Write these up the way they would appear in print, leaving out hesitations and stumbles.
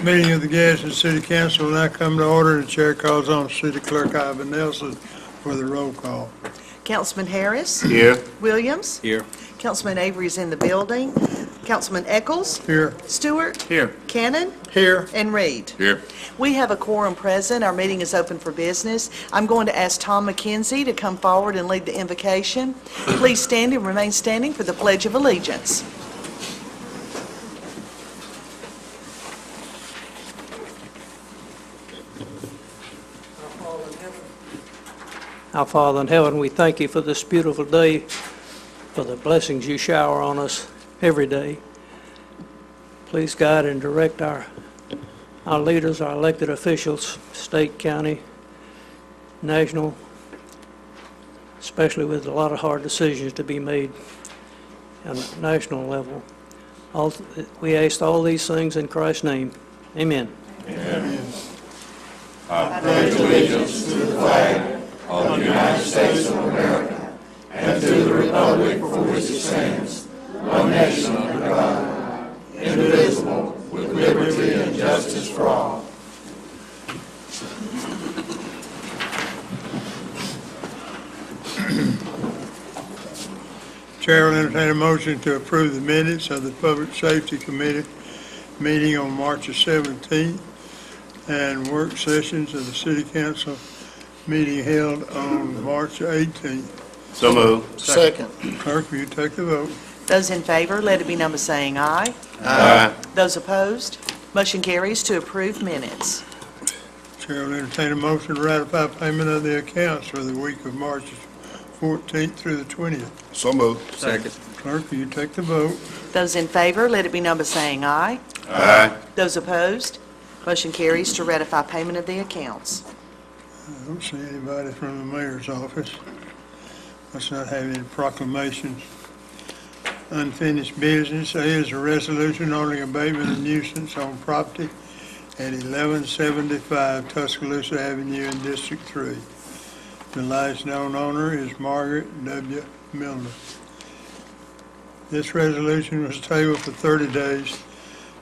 Meeting of the Gadsden City Council will now come to order. The chair calls on City Clerk Ivan Nelson for the roll call. Councilman Harris. Here. Williams. Here. Councilman Avery is in the building. Councilman Eccles. Here. Stewart. Here. Cannon. Here. And Reed. Here. We have a quorum present. Our meeting is open for business. I'm going to ask Tom McKenzie to come forward and lead the invocation. Please stand and remain standing for the Pledge of Allegiance. Our Father in heaven, we thank you for this beautiful day, for the blessings you shower on us every day. Please guide and direct our leaders, our elected officials, state, county, national, especially with a lot of hard decisions to be made on a national level. We ask all these things in Christ's name. Amen. Amen. I pledge allegiance to the flag of the United States of America and to the republic for which it stands, one nation under God, indivisible, with liberty and justice for all. Chair will entertain a motion to approve the minutes of the Public Safety Committee meeting on March the 17th and work sessions of the City Council meeting held on March 18th. So moved. Second. Clerk, will you take the vote? Those in favor, let it be known by saying aye. Aye. Those opposed, motion carries to approve minutes. Chair will entertain a motion to ratify payment of the accounts for the week of March 14th through the 20th. So moved. Second. Clerk, will you take the vote? Those in favor, let it be known by saying aye. Aye. Those opposed, motion carries to ratify payment of the accounts. I don't see anybody from the mayor's office. Let's not have any proclamations. Unfinished business. A is a resolution ordering abatement of nuisance on property at 1175 Tuscaloosa Avenue in District 3. The last known owner is Margaret W. Milner. This resolution was tabled for 30 days,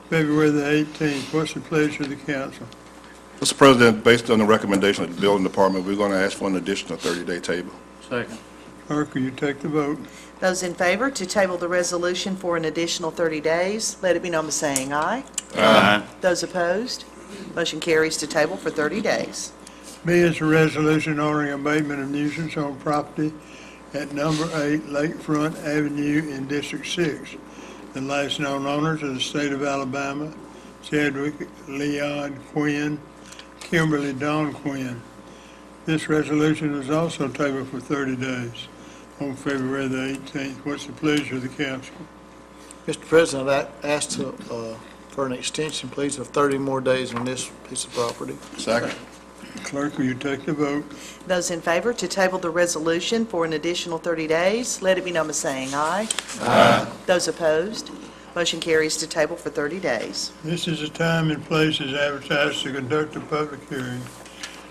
February the 18th. What's the pleasure of the council? Mr. President, based on the recommendation of the Building Department, we're going to ask for an additional 30-day table. Second. Clerk, will you take the vote? Those in favor to table the resolution for an additional 30 days, let it be known by saying aye. Aye. Those opposed, motion carries to table for 30 days. B is a resolution ordering abatement of nuisance on property at number 8 Lakefront Avenue in District 6. The last known owners are the state of Alabama, Chadwick Leon Quinn, Kimberly Dawn Quinn. This resolution was also tabled for 30 days on February the 18th. What's the pleasure of the council? Mr. President, I asked for an extension, please, of 30 more days on this piece of property. Second. Clerk, will you take the vote? Those in favor to table the resolution for an additional 30 days, let it be known by saying aye. Aye. Those opposed, motion carries to table for 30 days. This is a time and place as advertised to conduct a public hearing,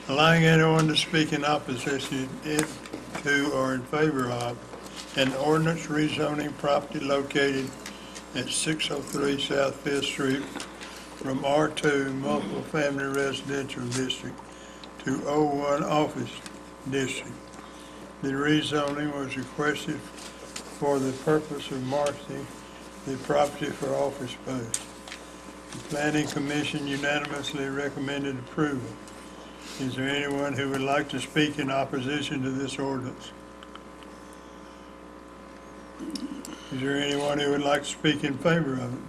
allowing anyone to speak in opposition to or in favor of an ordinance rezoning property located at 603 South Fifth Street from R2 Multiple Family Residential District to O1 Office District. The rezoning was requested for the purpose of marketing the property for office space. The Planning Commission unanimously recommended approval. Is there anyone who would like to speak in opposition to this ordinance? Is there anyone who would like to speak in favor of it?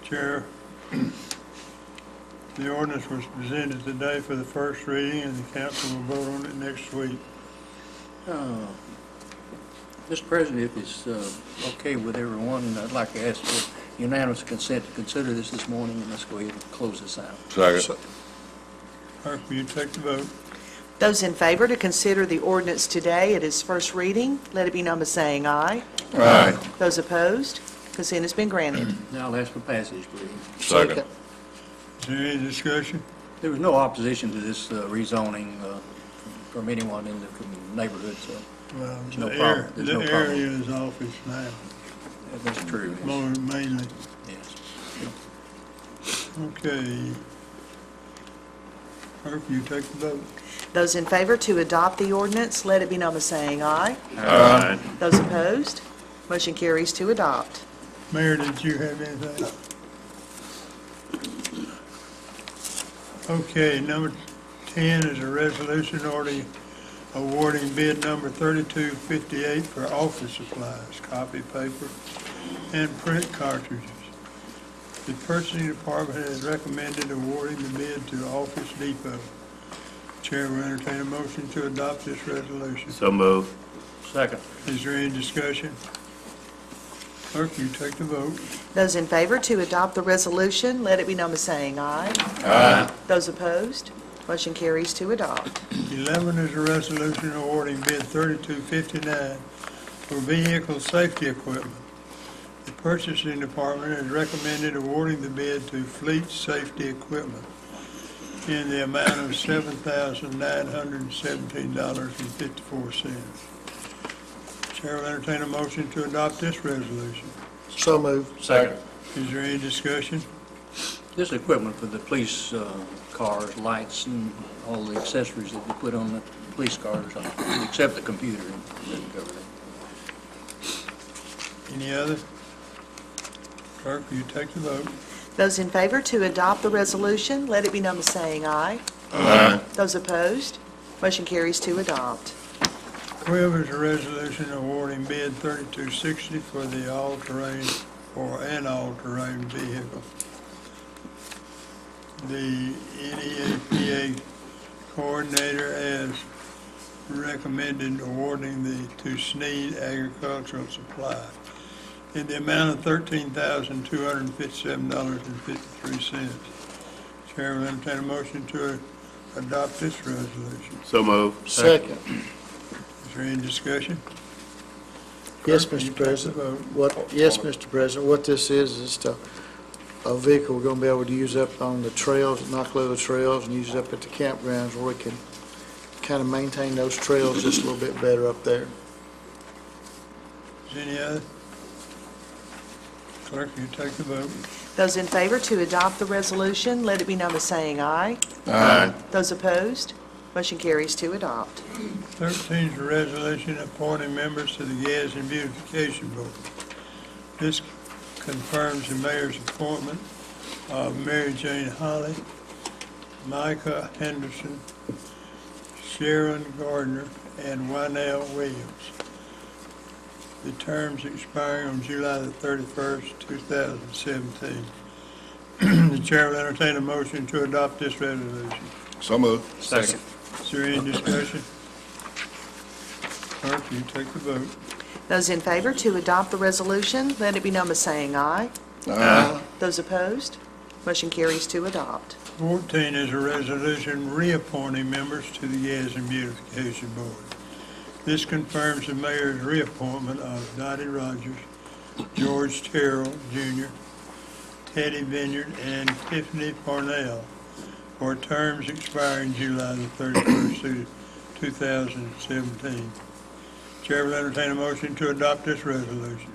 Chair, the ordinance was presented today for the first reading, and the council will vote on it next week. Mr. President, if it's okay with everyone, I'd like to ask for unanimous consent to consider this morning, and let's go ahead and close this out. Second. Clerk, will you take the vote? Those in favor to consider the ordinance today at its first reading, let it be known by saying aye. Aye. Those opposed, consent has been granted. Now I'll ask for passage, please. Second. Is there any discussion? There was no opposition to this rezoning from anyone in the neighborhood, so Well, There's no the problem. There's no problem. area is office now, that's true. more mainly. Yes. Okay. Clerk, will you take the vote? Those in favor to adopt the ordinance, let it be known by saying aye. Aye. Those opposed, motion carries to adopt. Mayor, did you have anything? Okay, number 10 is a resolution awarding bid number 3258 for office supplies, copy paper, and print cartridges. The purchasing department has recommended awarding the bid to Office Depot. Chair will entertain a motion to adopt this resolution. So move. Second. Is there any discussion? Clerk, will you take the vote? Those in favor to adopt the resolution, let it be known by saying aye. Aye. Those opposed, motion carries to adopt. 11 is a resolution awarding bid 3259 for vehicle safety equipment. The purchasing department has recommended awarding the bid to Fleet Safety Equipment in the amount of $7,917.54. Chair will entertain a motion to adopt this resolution. So moved. Second. Is there any discussion? This is equipment for the police cars, lights, and all the accessories that you put on the police cars, except the computer. Doesn't cover that. Any other? Clerk, will you take the vote? Those in favor to adopt the resolution, let it be known by saying aye. Aye. Those opposed, motion carries to adopt. 12 is a resolution awarding bid 3260 for the all-terrain vehicle. The NEAPA coordinator has recommended awarding to Sneed Agricultural Supply in the amount of $13,257.53. Chair will entertain a motion to adopt this resolution. So move. Second. Is there any discussion? Yes, Clerk, will you Mr. take the President. vote? Yes, Mr. President, what this is just a vehicle we're gonna be able to use up on the trails, Knockleather trails, and use it up at the campgrounds where we can kind of maintain those trails just a little bit better up there. Is any other? Clerk, will you take the vote? Those in favor to adopt the resolution, let it be known by saying aye. Aye. Those opposed, motion carries to adopt. 13 is a resolution appointing members to the Gadsden Beautification Board. This confirms the mayor's appointment of Mary Jane Holly, Micah Henderson, Sharon Gardner, and Wynell Williams. The terms expiring on July the 31st, 2017. The chair will entertain a motion to adopt this resolution. So moved. Second. Is there any discussion? Clerk, will you take the vote? Those in favor to adopt the resolution, let it be known by saying aye. Aye. Those opposed, motion carries to adopt. 14 is a resolution reappointing members to the Gadsden Beautification Board. This confirms the mayor's reappointment of Dottie Rogers, George Terrell Jr., Teddy Vineyard, and Tiffany Parnell for terms expiring July the 31st, 2017. Chair will entertain a motion to adopt this resolution.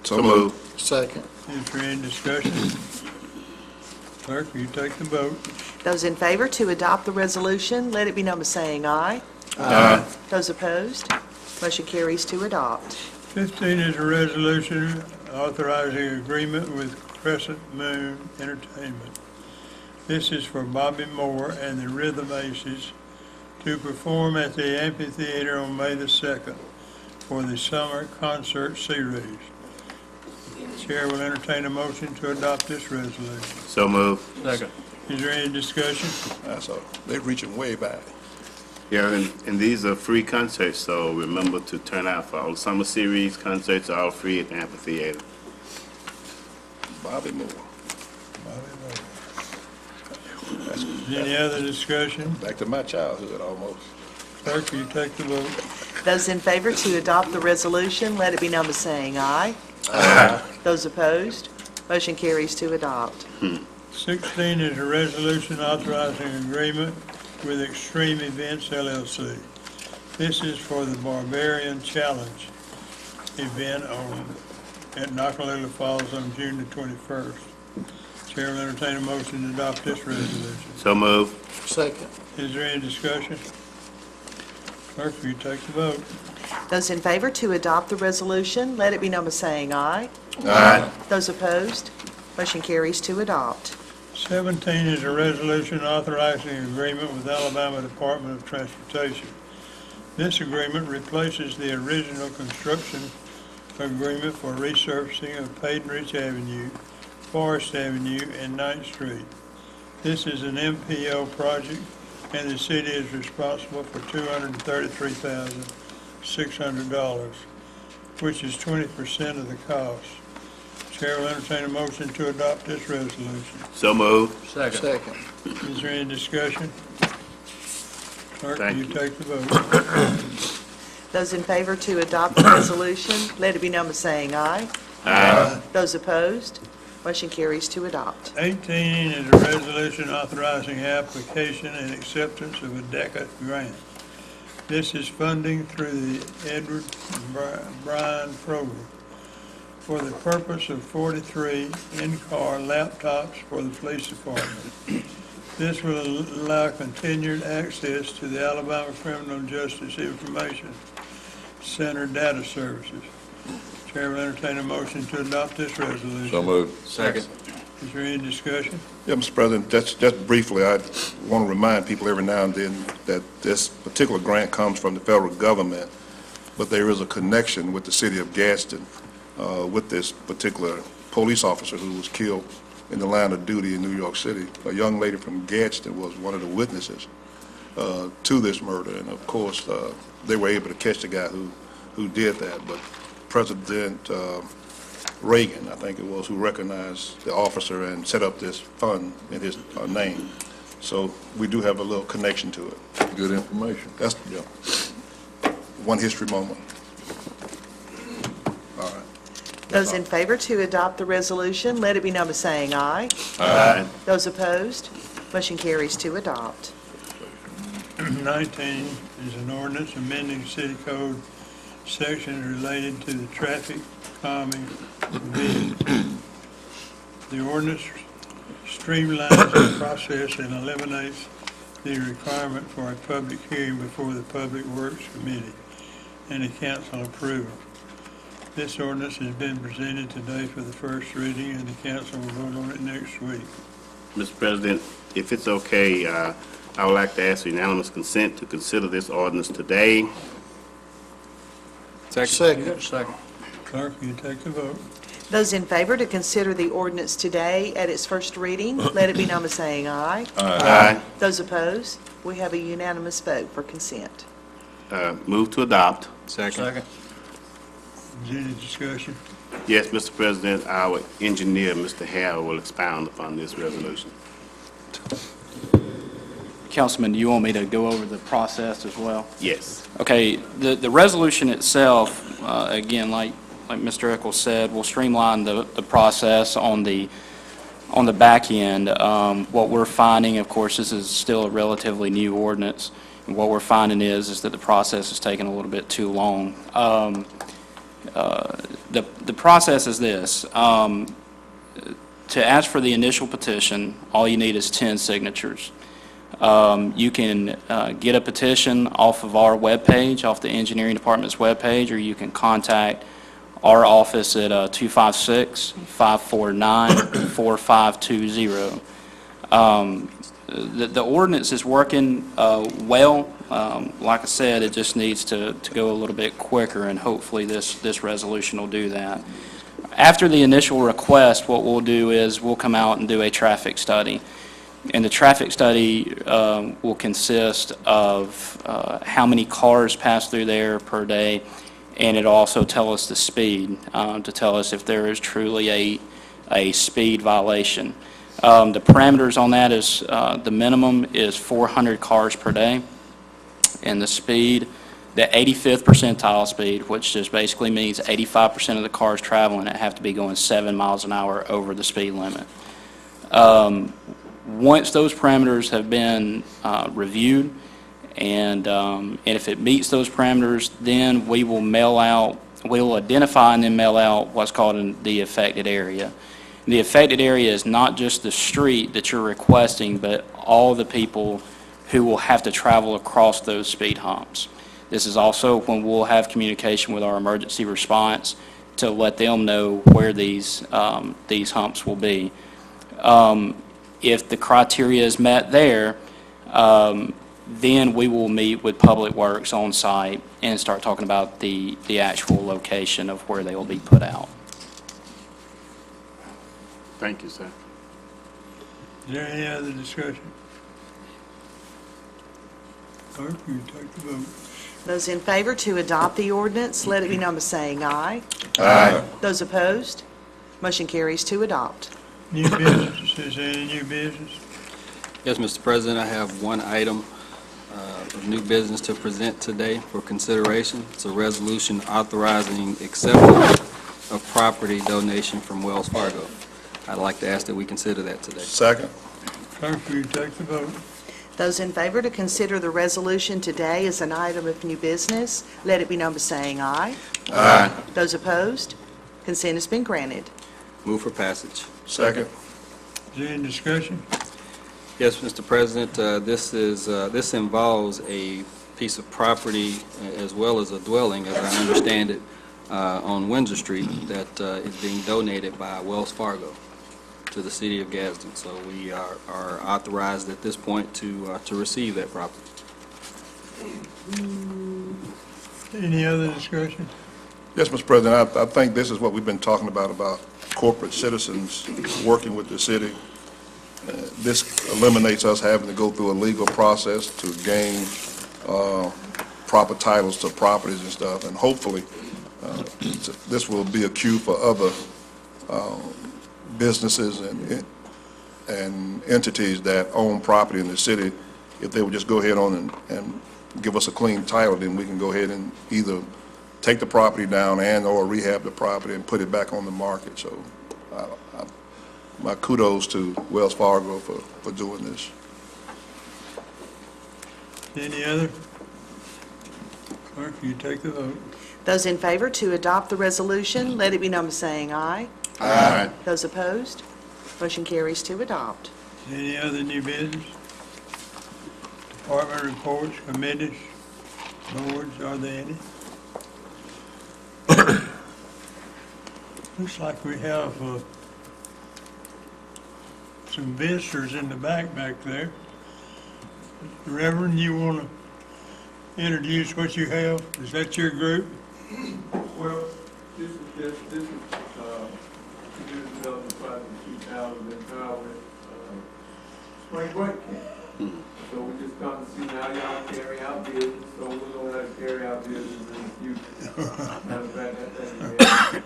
So move. Second. Is there any discussion? Clerk, will you take the vote? Those in favor to adopt the resolution, let it be known by saying aye. Aye. Those opposed, motion carries to adopt. 15 is a resolution authorizing agreement with Crescent Moon Entertainment. This is for Bobby Moore and the Rhythm Aces to perform at the amphitheater on May the 2nd for the summer concert series. Chair will entertain a motion to adopt this resolution. So move. Second. Is there any discussion? That's all. They're reaching way back. Yeah, and these are free concerts, so remember to turn out for all summer series concerts are all free at the amphitheater. Bobby Moore. That's Any other discussion? back to my childhood almost. Clerk, will you take the vote? Those in favor to adopt the resolution, let it be known by saying aye. Those opposed, motion carries to adopt. 16 is a resolution authorizing agreement with Extreme Events LLC. This is for the Barbarian Challenge event at Knockleather Falls on June the 21st. Chair will entertain a motion to adopt this resolution. So move. Second. Is there any discussion? Clerk, will you take the vote? Those in favor to adopt the resolution, let it be known by saying aye. Aye. Those opposed, motion carries to adopt. 17 is a resolution authorizing an agreement with Alabama Department of Transportation. This agreement replaces the original construction agreement for resurfacing of Peyton Ridge Avenue, Forest Avenue, and 9th Street. This is an MPO project, and the city is responsible for $233,600, which is 20% of the cost. Chair will entertain a motion to adopt this resolution. So move. Second. Second. Is there any discussion? Clerk, will Thank you you. take the vote? Those in favor to adopt the resolution, let it be known by saying aye. Aye. Those opposed, motion carries to adopt. 18 is a resolution authorizing application and acceptance of a DECA grant. This is funding through the Edward Bryan program for the purpose of 43 in-car laptops for the police department. This will allow continued access to the Alabama Criminal Justice Information Center data services. Chair will entertain a motion to adopt this resolution. So move. Second. Is there any discussion? Yeah, Mr. President, just briefly, I want to remind people every now and then that this particular grant comes from the federal government, but there is a connection with the city of Gadsden with this particular police officer who was killed in the line of duty in New York City. A young lady from Gadsden was one of the witnesses to this murder, and of course, they were able to catch the guy who did that, but President Reagan, I think it was, who recognized the officer and set up this fund in his name. So we do have a little connection to it. Good information. That's, one history moment. All right. Those in favor to adopt the resolution, let it be known by saying aye. Aye. Those opposed, motion carries to adopt. 19 is an ordinance amending city code sections related to the traffic calming provision. The ordinance streamlines the process and eliminates the requirement for a public hearing before the Public Works Committee and a council approval. This ordinance has been presented today for the first reading, and the council will vote on it next week. Mr. President, if it's okay, I would like to ask unanimous consent to consider this ordinance today. You Second. got a second. Clerk, will you take the vote? Those in favor to consider the ordinance today at its first reading, let it be known by saying aye. Aye. Those opposed, we have a unanimous vote for consent. Move to adopt. Second. Is there any discussion? Yes, Mr. President, our engineer, Mr. Hare, will expound upon this resolution. Councilman, do you want me to go over the process as well? Yes. Okay, the resolution itself, again, like Mr. Eccles said, will streamline the process on the back end. What we're finding, of course, this is still a relatively new ordinance, and what we're finding is that the process is taking a little bit too long. The process is this. To ask for the initial petition, all you need is 10 signatures. You can get a petition off of our webpage, off the engineering department's webpage, or you can contact our office at 256-549-4520. The ordinance is working well. Like I said, it just needs to go a little bit quicker, and hopefully this resolution will do that. After the initial request, what we'll do is we'll come out and do a traffic study. And the traffic study will consist of how many cars pass through there per day, and it'll also tell us the speed, to tell us if there is truly a speed violation. The parameters on that is the minimum is 400 cars per day, and the speed, the 85th percentile speed, which just basically means 85% of the cars traveling it have to be going 7 miles an hour over the speed limit. Once those parameters have been reviewed, and if it meets those parameters, then we will identify and then mail out what's called the affected area. The affected area is not just the street that you're requesting, but all the people who will have to travel across those speed humps. This is also when we'll have communication with our emergency response to let them know where these humps will be. If the criteria is met there, then we will meet with Public Works on site and start talking about the actual location of where they will be put out. Thank you, sir. Is there any other discussion? Clerk, you take the vote. Those in favor to adopt the ordinance, let it be known by saying aye. Aye. Those opposed, motion carries to adopt. New business, is there any new business? Yes, Mr. President, I have one item of new business to present today for consideration. It's a resolution authorizing acceptance of property donation from Wells Fargo. I'd like to ask that we consider that today. Second. Clerk, will you take the vote? Those in favor to consider the resolution today as an item of new business, let it be known by saying aye. Aye. Those opposed, consent has been granted. Move for passage. Second. Is there any discussion? Yes, Mr. President, this involves a piece of property as well as a dwelling, as I understand it, on Windsor Street that is being donated by Wells Fargo to the city of Gadsden. So we are authorized at this point to receive that property. Any other discussion? Yes, Mr. President, I think this is what we've been talking about corporate citizens working with the city. This eliminates us having to go through a legal process to gain proper titles to properties and stuff, and hopefully this will be a cue for other businesses and entities that own property in the city. If they would just go ahead on and give us a clean title, then we can go ahead and either take the property down and/or rehab the property and put it back on the market. So my kudos to Wells Fargo for doing this. Any other? Clerk, will you take the vote? Those in favor to adopt the resolution, let it be known by saying aye. Aye. Those opposed, motion carries to adopt. Any other new business? Department reports, committees, boards, are there any? Looks like we have some visitors in the back there. Reverend, you want to introduce what you have? Is that your group? Well, this is community development project 2000 in power with spring break camp. So we just come to see how y'all carry out business, so we're going to have to carry out business in the future. Matter of fact, I think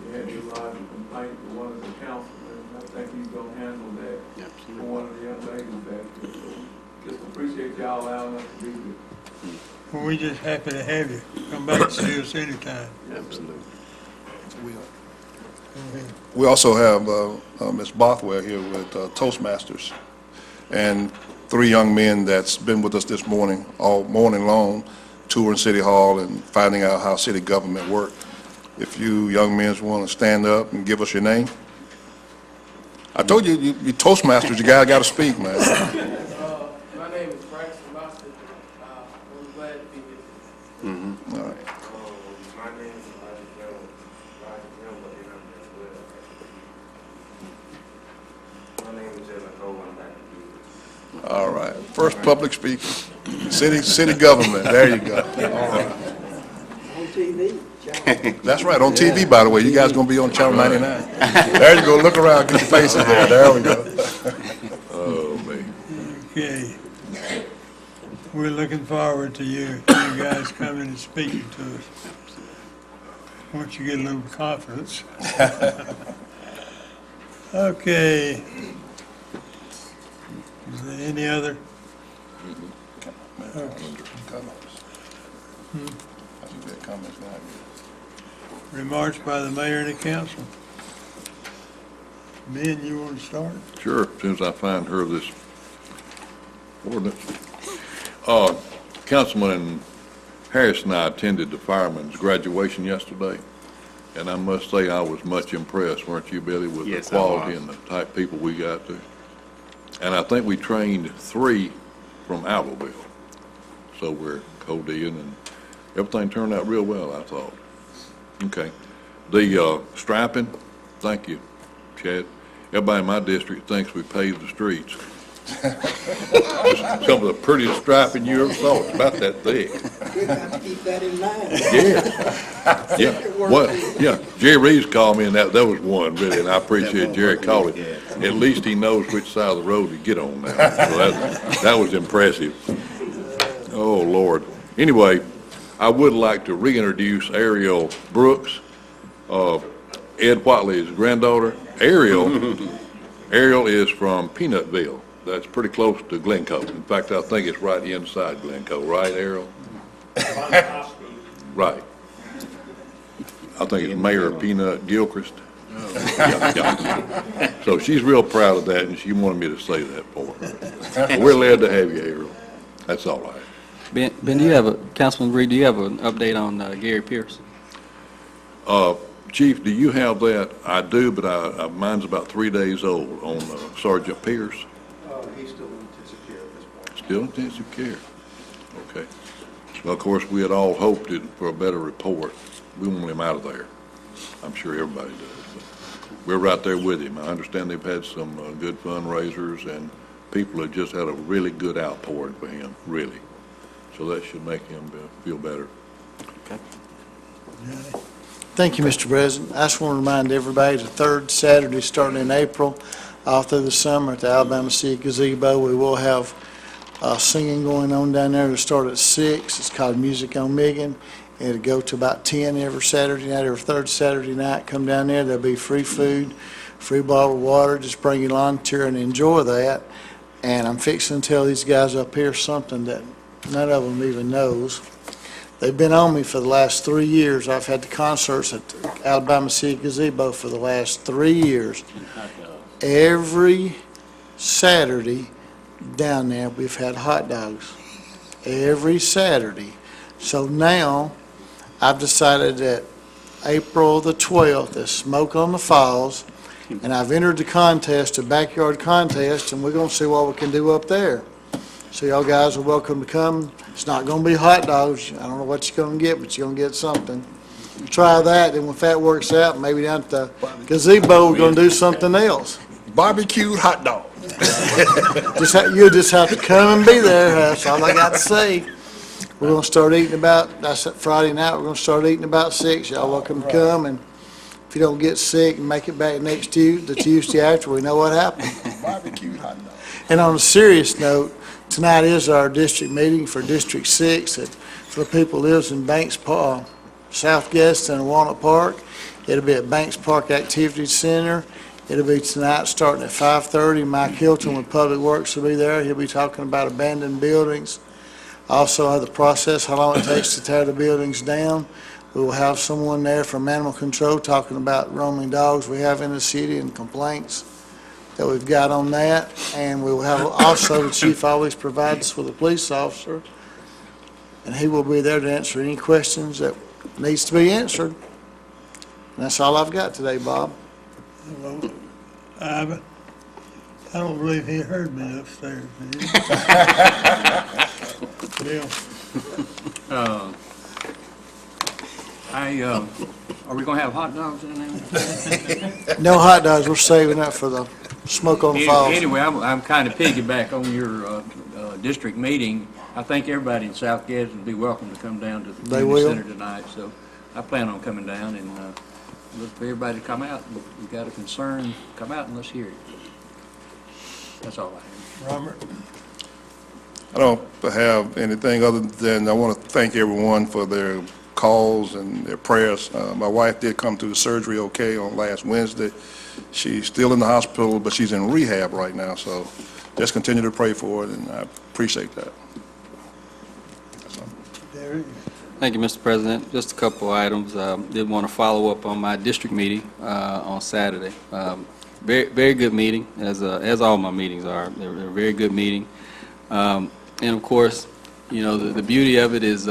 we had a lot of complaints with one of the councilmen. I think he's going to handle that for one of the young ladies back there. So just appreciate y'all allowing us to be here. Well, we're just happy to have you. Come back and see us anytime. Absolutely. We also have Ms. Bothwell here with Toastmasters, and 3 young men that's been with us this morning, all morning long, touring City Hall and finding out how city government works. If you young men want to stand up and give us your name. I told you, you Toastmasters, you got to speak, man. My name is Braxton Boston. I'm glad to be with you. All right. My name is Roger Jones. My name is Jalen Cole. I'm back to be All right. First public speaker, city government. There you go. All right. On TV. That's right, on TV, by the way. You guys going to be on Channel 99. There you go. Look around. Get your faces there. There we go. Oh, man. Okay. We're looking forward to you guys coming and speaking to us. Once you get a little confidence. Okay. Is there any other? Remarks by the mayor and the council. Ben, you want to start? Sure, as soon as I find her this ordinance. Councilman Harris and I attended the fireman's graduation yesterday, And I must say, I was much impressed, weren't you, Billy, with the Yes, I quality was. and the type of people we got there? And I think we trained 3 from Alloville. So we're co-dealing, and everything turned out real well, I thought. Okay. The striping, thank you, Chad. Everybody in my district thinks we paved the streets. Some of the prettiest striping you ever saw. It's about that thick. We're going to keep that in mind. Yeah. Yeah. What? Yeah. Jerry Reeves called me, and that was one, really, and I appreciate Jerry calling. At least he knows which side of the road to get on now. So that was impressive. Oh, Lord. Anyway, I would like to reintroduce Ariel Brooks, Ed Whatley's granddaughter. Ariel is from Peanutville. That's pretty close to Glencoe. In fact, I think it's right inside Glencoe, right, Ariel? Right. I think it's Mayor Peanut Gilchrist. Yeah. So she's real proud of that, and she wanted me to say that for her. We're glad to have you, Ariel. That's all right. Ben, do you have Councilman Reed, do you have an update on Gary Pierce? Chief, do you have that? I do, but mine's about 3 days old on Sergeant Pierce. He's still in intensive care at this point. Still intensive care. Okay. Well, of course, we had all hoped for a better report. We want him out of there. I'm sure everybody does. But we're right there with him. I understand they've had some good fundraisers, and people have just had a really good outpouring for him, really. So that should make him feel better. Okay. Thank you, Mr. President. I just want to remind everybody, the third Saturday starting in April, all through the summer at the Alabama City Gazebo, we will have singing going on down there. It'll start at 6. It's called Music on Miggin. It'll go to about 10 every Saturday night, every third Saturday night. Come down there. There'll be free food, free bottled water. Just bring your lawn chair and enjoy that. And I'm fixing to tell these guys up here something that none of them even knows. They've been on me for the last 3 years. I've had the concerts at the Alabama City Gazebo for the last 3 years. Every Saturday down there, we've had hot dogs. Every Saturday. So now, I've decided that April the 12th is Smoke on the Falls, and I've entered the contest, a backyard contest, and we're going to see what we can do up there. So y'all guys are welcome to come. It's not going to be hot dogs. I don't know what you're going to get, but you're going to get something. You try that, and if that works out, maybe down at the gazebo, we're going to do something else. Barbecued hot dog. You'll just have to come and be there. That's all I got to say. We're going to start eating that's Friday night, we're going to start eating about 6. Y'all welcome to come, and if you don't get sick and make it back next the Tuesday after, we know what happened. Barbecued hot dog. And on a serious note, tonight is our district meeting for District 6, for the people who lives in Banks Park, South Gadsden and Walnut Park. It'll be at Banks Park Activity Center. It'll be tonight starting at 5:30. Mike Hilton with Public Works will be there. He'll be talking about abandoned buildings. Also, the process, how long it takes to tear the buildings down. We will have someone there from Animal Control talking about roaming dogs we have in the city and complaints that we've got on that. And we will have also, the chief always provides us with a police officer, and he will be there to answer any questions that needs to be answered. And that's all I've got today, Bob. Well, I don't believe he heard me upstairs. Did he? Bill? Are we going to have hot dogs in there? No hot dogs, we're saving that for the Smoke on the Falls. Anyway, I'm kind of piggyback on your district meeting. I think everybody in South Gadsden would be welcome to come down to the They community will. center tonight. So I plan on coming down and look for everybody to come out. If you've got a concern, come out and let's hear it. That's all I have. Robert? I don't have anything other than I want to thank everyone for their calls and their prayers. My wife did come through the surgery okay on last Wednesday. She's still in the hospital, but she's in rehab right now, so just continue to pray for her, and I appreciate that. That's all. Derek? Thank you, Mr. President. Just a couple items. Did want to follow up on my district meeting on Saturday. Very good meeting, as all my meetings are. They're a very good meeting. And of course, you know, the beauty of it is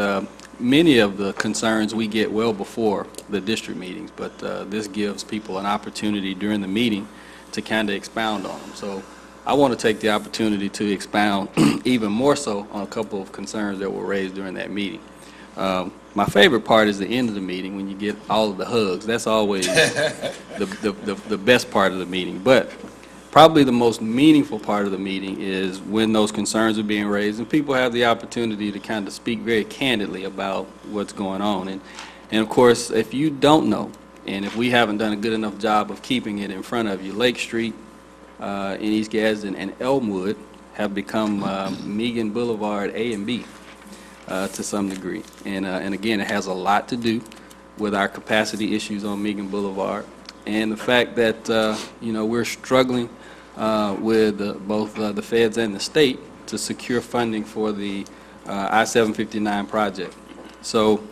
many of the concerns we get well before the district meetings, but this gives people an opportunity during the meeting to kind of expound on them. So I want to take the opportunity to expound even more so on a couple of concerns that were raised during that meeting. My favorite part is the end of the meeting when you get all of the hugs. That's always the best part of the meeting. But probably the most meaningful part of the meeting is when those concerns are being raised and people have the opportunity to kind of speak very candidly about what's going on. And of course, if you don't know, and if we haven't done a good enough job of keeping it in front of you, Lake Street in East Gadsden and Elmwood have become Meagan Boulevard A and B to some degree. And again, it has a lot to do with our capacity issues on Meagan Boulevard and the fact that, we're struggling with both the feds and the state to secure funding for the I-759 project. So,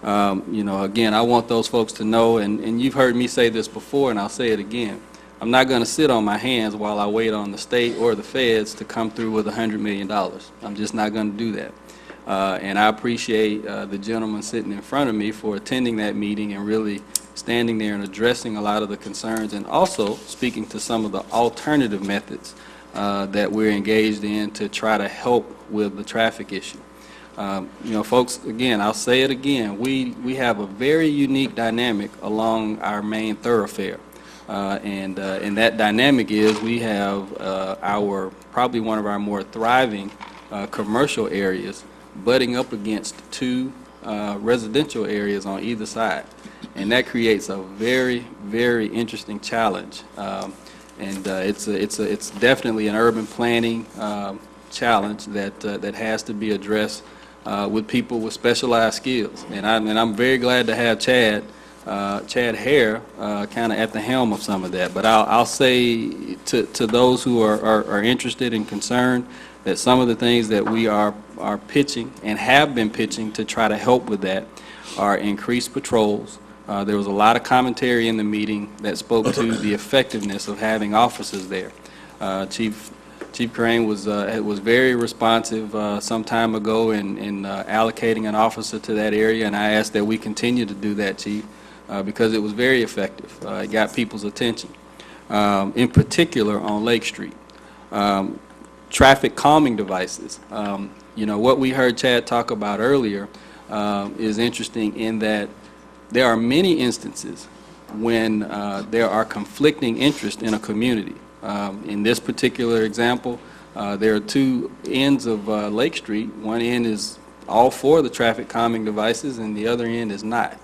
again, I want those folks to know, and you've heard me say this before, and I'll say it again, I'm not going to sit on my hands while I wait on the state or the feds to come through with $100 million. I'm just not going to do that. And I appreciate the gentleman sitting in front of me for attending that meeting and really standing there and addressing a lot of the concerns and also speaking to some of the alternative methods that we're engaged in to try to help with the traffic issue. Folks, again, I'll say it again, we have a very unique dynamic along our main thoroughfare. And that dynamic is we have probably one of our more thriving commercial areas butting up against two residential areas on either side. And that creates a very, very interesting challenge. It's definitely an urban planning challenge that has to be addressed with people with specialized skills. And I'm very glad to have Chad Hare kind of at the helm of some of that. But I'll say to those who are interested and concerned that some of the things that we are pitching and have been pitching to try to help with that are increased patrols. There was a lot of commentary in the meeting that spoke to the effectiveness of having officers there. Chief Crane was very responsive some time ago in allocating an officer to that area, and I asked that we continue to do that, Chief, because it was very effective. It got people's attention, in particular on Lake Street. Traffic calming devices. What we heard Chad talk about earlier is interesting in that there are many instances when there are conflicting interests in a community. In this particular example, there are two ends of Lake Street. One end is all for the traffic calming devices, and the other end is not.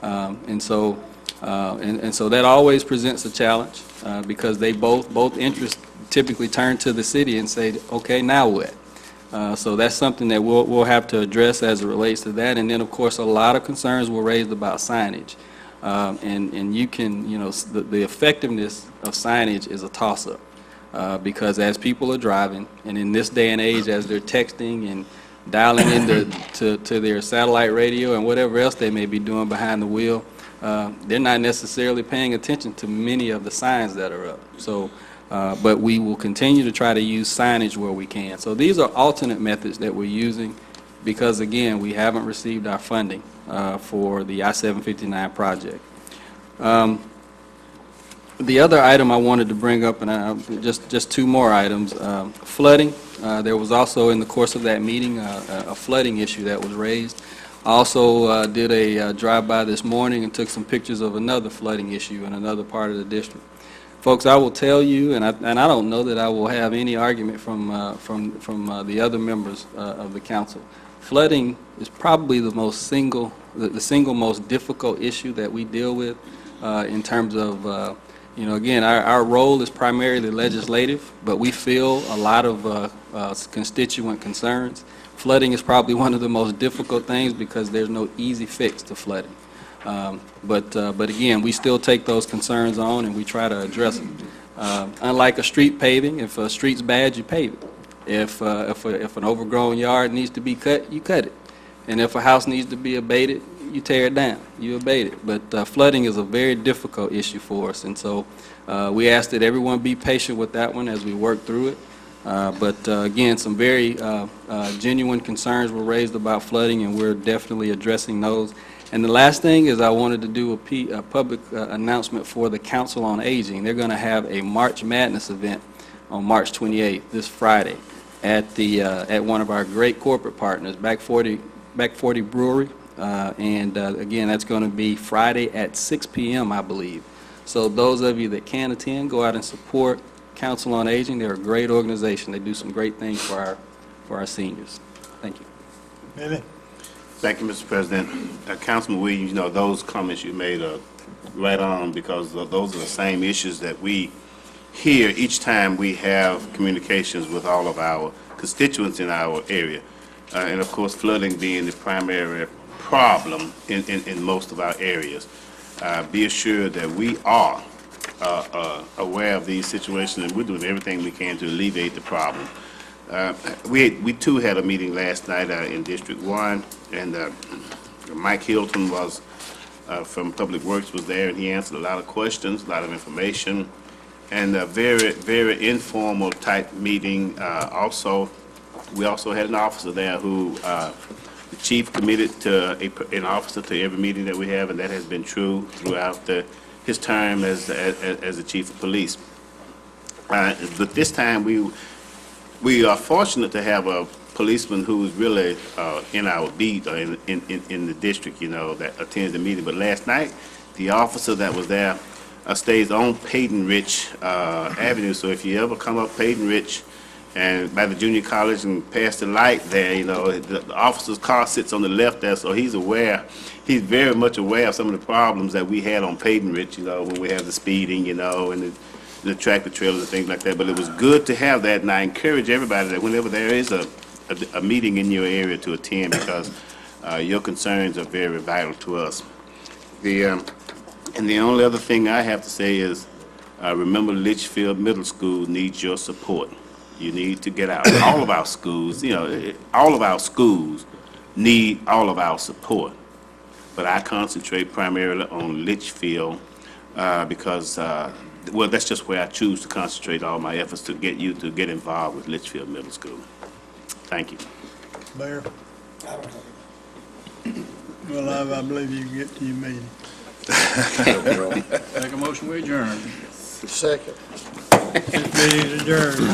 And so that always presents a challenge because they both interests typically turn to the city and say, okay, now what? So that's something that we'll have to address as it relates to that. And then, of course, a lot of concerns were raised about signage. And you can, the effectiveness of signage is a toss-up because as people are driving, and in this day and age, as they're texting and dialing into to their satellite radio and whatever else they may be doing behind the wheel, they're not necessarily paying attention to many of the signs that are up. So. But we will continue to try to use signage where we can. So these are alternate methods that we're using because, again, we haven't received our funding for the I-759 project. The other item I wanted to bring up, and just two more items, flooding. There was also in the course of that meeting a flooding issue that was raised. I also did a drive-by this morning and took some pictures of another flooding issue in another part of the district. Folks, I will tell you, and I don't know that I will have any argument from the other members of the council. Flooding is probably the single most difficult issue that we deal with in terms of, again, our role is primarily legislative, but we feel a lot of constituent concerns. Flooding is probably one of the most difficult things because there's no easy fix to flooding. But again, we still take those concerns on and we try to address them. Unlike a street paving, if a street's bad, you pave it. If an overgrown yard needs to be cut, you cut it. And if a house needs to be abated, you tear it down, you abate it. But flooding is a very difficult issue for us, and so we ask that everyone be patient with that one as we work through it. But again, some very genuine concerns were raised about flooding, and we're definitely addressing those. And the last thing is I wanted to do a public announcement for the Council on Aging. They're going to have a March Madness event on March 28th, this Friday, at one of our great corporate partners, Back 40 Brewery. Again, that's going to be Friday at 6 p.m., I believe. So those of you that can attend, go out and support Council on Aging. They're a great organization. They do some great things for our seniors. Thank you. Billy? Thank you, Mr. President. Councilman Williams, those comments you made are right on, because those are the same issues that we hear each time we have communications with all of our constituents in our area. And of course, flooding being the primary problem in most of our areas. Be assured that we are aware of these situations, and we're doing everything we can to alleviate the problem. We too had a meeting last night in District 1, and Mike Hilton was from Public Works was there, and he answered a lot of questions, a lot of information, and a very, very informal type meeting. We also had an officer there who the chief committed to an officer to every meeting that we have, and that has been true throughout his term as the chief of police. But this time we are fortunate to have a policeman who is really in our beat or in the district, that attends the meeting. But last night, the officer that was there stays on Peyton Rich Avenue. So if you ever come up Peyton Rich and by the junior college and past the light there, the officer's car sits on the left there, so he's very much aware of some of the problems that we had on Peyton Rich, when we have the speeding, and the tractor trailers and things like that. But it was good to have that, and I encourage everybody that whenever there is a meeting in your area to attend, because your concerns are very vital to us. And the only other thing I have to say is, remember Litchfield Middle School needs your support. You need to get out. All of our schools, all of our schools need all of our support. But I concentrate primarily on Litchfield because, that's just where I choose to concentrate all my efforts to get you to get involved with Litchfield Middle School. Thank you. Mayor? Well, I believe you can get to your meeting. Make a motion, we adjourn. Second. This meeting is adjourned.